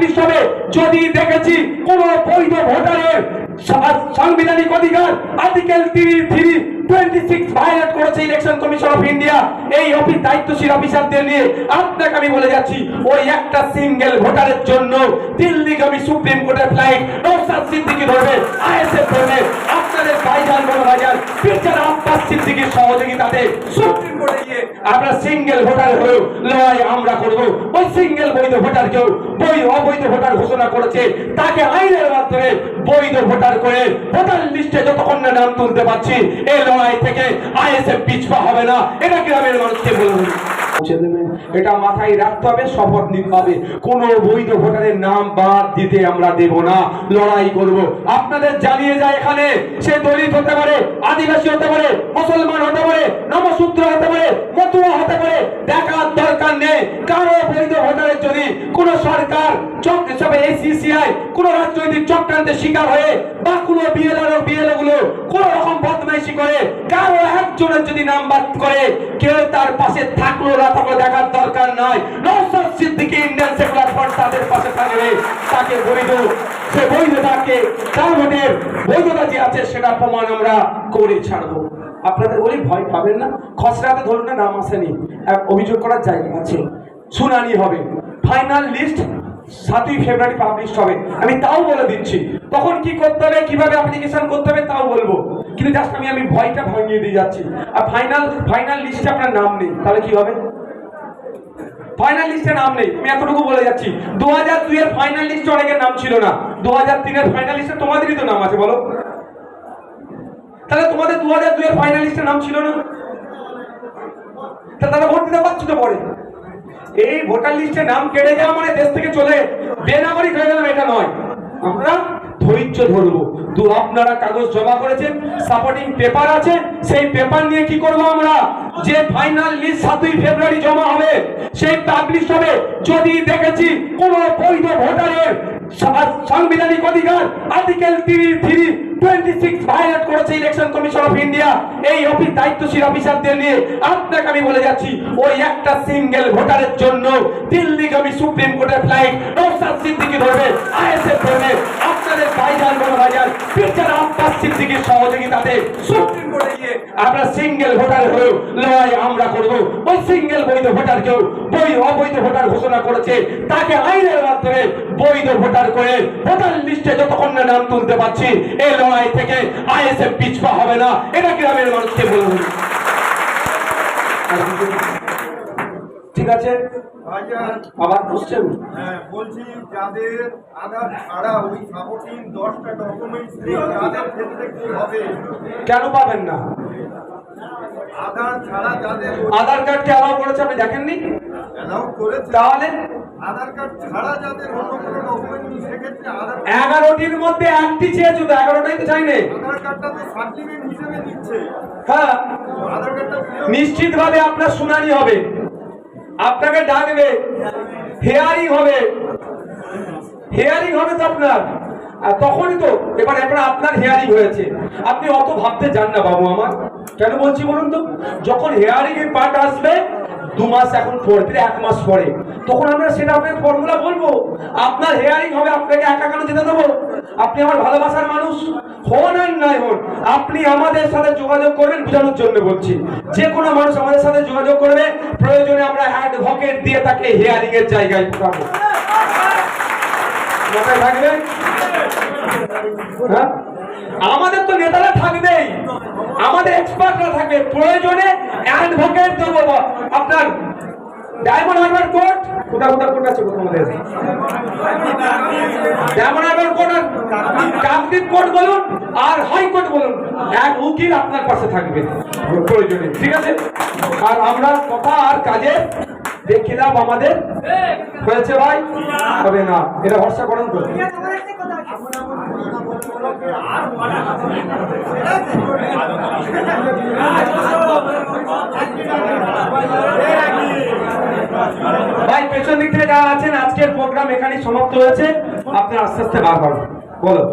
Publish হবে যদি দেখেছি কোন বৈধ ভোটারের সাংবিধানিক অধিকার আর্টিকেল 26 ভায়োলেট করেছে ইলেকশন কমিশন অফ ইন্ডিয়া, এই অফিস দায়িত্বশীল অফিসারদের নিয়ে আপনাকে আমি বলে যাচ্ছি, ওই একটা সিঙ্গেল ভোটারের জন্য দিল্লিগামী সুপ্রিম কোর্টের ফ্লাইট নওশাদ সিদ্দিকী ধরবে, আইএসএফ ধরবে, আপনাদের ভাইজান বড়ভাইজান পিরজাদ আব্বাস সিদ্দিকীর সহযোগিতাতে সুপ্রিম কোর্টে গিয়ে আমরা সিঙ্গেল ভোটার হয়েও লড়াই আমরা করব। ওই সিঙ্গেল বৈধ ভোটারকেও অবৈধ ভোটার ঘোষণা করেছে, তাকে আইনের মাধ্যমে বৈধ ভোটার করে ভোটার লিস্টে যতক্ষণ না নাম তুলতে পারছি এই লড়াই থেকে আইএসএফ পিছপা হবে না। এটা গ্রামের মানুষকে বলবো, এটা মাথায় রাখতে হবে, শপথ নিতে হবে, কোন বৈধ ভোটারের নাম বাদ দিতে আমরা দেব না, লড়াই করব। আপনাদের জানিয়ে যায় এখানে সে দলিত হতে পারে, আদিবাসী হতে পারে, মুসলমান হতে পারে, নমশূদ্র হতে পারে, মতুয়া হতে পারে, দেখার দরকার নেই কারো বৈধ ভোটারের যদি কোন সরকার এসিসিআই কোন রাজনৈতিক চক্রান্তের শিকার হয়ে বা কোন বিএলও গুলো কোন রকম বদমাইশি করে কারো একজনের যদি নাম বাদ করে কেউ তার পাশে থাকলো না থাকলো দেখার দরকার নাই। Naushad Siddiqui Indian secular front তাদের পাশে থাকবে, তাকে বৈধ সে বৈধতাকে তার ভোটের বৈধতা যে আছে সেটা প্রমাণ আমরা করে ছাড়বো। আপনাদের বলি ভয় পাবেন না, খসড়াতে ধরুন না নাম আসেনি, অভিযোগ করার জায়গা আছে, শুনানি হবে, ফাইনাল লিস্ট 7ই ফেব্রুয়ারি পাবলিশ হবে। আমি তাও বলে দিচ্ছি তখন কি করতে হবে, কিভাবে অ্যাপ্লিকেশন করতে হবে তাও বলবো, কিন্তু জাস্ট আমি ভয়টা ভাঙিয়ে দিয়ে যাচ্ছি। আর ফাইনাল লিস্টে আপনার নাম নেই তাহলে কি হবে? ফাইনাল লিস্টে নাম নেই, আমি এতটুকু বলে যাচ্ছি। 2002 এর ফাইনাল লিস্টে অনেকের নাম ছিল না, 2003 এর ফাইনাল লিস্টে তোমাদেরই তো নাম আছে, বলো তাহলে তোমাদের 2002 এর ফাইনাল লিস্টে নাম ছিল না, তারা ভোট দিতে পারছো তো পরে। এই ভোটার লিস্টে নাম কেটে যাওয়া মানে দেশ থেকে চলে বেনাগরিক হয়ে গেলাম এটা নয়। আমরা ধৈর্য ধরবো, আপনারা কাগজ জমা করেছেন, সাপোর্টিং পেপার আছে, সেই পেপার নিয়ে কি করবো আমরা, যে ফাইনাল লিস্ট 7ই ফেব্রুয়ারি জমা হবে সেই পাবলিশ হবে যদি দেখেছি কোন বৈধ ভোটারের সাংবিধানিক অধিকার আর্টিকেল 26 ভায়োলেট করেছে ইলেকশন কমিশন অফ ইন্ডিয়া, এই অফিস দায়িত্বশীল অফিসারদের নিয়ে আপনাকে আমি বলে যাচ্ছি, ওই একটা সিঙ্গেল ভোটারের জন্য দিল্লিগামী সুপ্রিম কোর্টের ফ্লাইট নওশাদ সিদ্দিকী ধরবে, আইএসএফ ধরবে, আপনাদের ভাইজান বড়ভাইজান পিরজাদ আব্বাস সিদ্দিকীর সহযোগিতাতে সুপ্রিম কোর্টে গিয়ে আমরা সিঙ্গেল ভোটার হয়েও লড়াই আমরা করব। ওই সিঙ্গেল বৈধ ভোটারকেও অবৈধ ভোটার ঘোষণা করেছে, তাকে আইনের মাধ্যমে বৈধ ভোটার করে ভোটার লিস্টে যতক্ষণ না নাম তুলতে পারছি এই লড়াই থেকে আইএসএফ পিছপা হবে না। এটা গ্রামের মানুষকে বলবো, ঠিক আছে? আবার বুঝছেন? বলছি যাদের আধার ছাড়া ওই সাপোর্টিং 10টা ডকুমেন্টস নেই তাদের ক্ষেত্রে কি হবে? কেন পাবেন না? আধার ছাড়া যাদের আধার কার্ড কে অ্যালাউ করেছে আপনি দেখেননি? অ্যালাউ করেছে, তাহলে আধার কার্ড ছাড়া যাদের অন্য কোনো ডকুমেন্ট নেই সেক্ষেত্রে আধার 11টির মধ্যে একটি চেয়েছো তো 11টাই তো চাইলে, আধার কার্ডটা তো সার্টিফিকেট হিসেবে নিচ্ছে। হ্যাঁ আধার কার্ডটা নিশ্চিতভাবে আপনার শুনানি হবে, আপনাকে ডাকবে, হিয়ারিং হবে তো আপনার, আর তখনই তো এবার আপনার হিয়ারিং হয়েছে, আপনি অত ভাবতে যান না বাবু আমার। কেন বলছি বলুন তো, যখন হিয়ারিং এর পার্ট আসবে 2 মাস এখন পরে, 1 মাস পরে, তখন আমরা সেটা আপনাকে ফর্মুলা বলবো। আপনার হিয়ারিং হবে, আপনাকে একা কেন যেতে দেবো? আপনি আমার ভালোবাসার মানুষ হন আর নাই হন, আপনি আমাদের সাথে যোগাযোগ করবেন, বোঝানোর জন্য বলছি। যে কোনো মানুষ আমাদের সাথে যোগাযোগ করবে, প্রয়োজনে আমরা অ্যাডভোকেট দিয়ে তাকে হিয়ারিং এর জায়গায় পাঠাবো। মাথায় থাকবে? হ্যাঁ, আমাদের তো নেতারা থাকবেই, আমাদের এক্সপার্টরা থাকবে, প্রয়োজনে অ্যাডভোকেট দেবো। আপনার ডায়মন্ড হারবার কোর্ট কোথায় কোর্ট আছে তোমাদের? ডায়মন্ড হারবার কোর্ট আর কাকদ্বীপ কোর্ট বলুন আর হাইকোর্ট বলুন, এক উকিল আপনার পাশে থাকবে প্রয়োজনে, ঠিক আছে? আর আমরা কথা আর কাজে দেখিলাম আমাদের হয়েছে ভাই, হবে না, এটা ভরসা করেন তো? ভাই পেছন দিক থেকে যারা আছেন, আজকের প্রোগ্রাম এখানেই সমাপ্ত হয়েছে, আপনি আস্তে আস্তে বার করুন, বলো।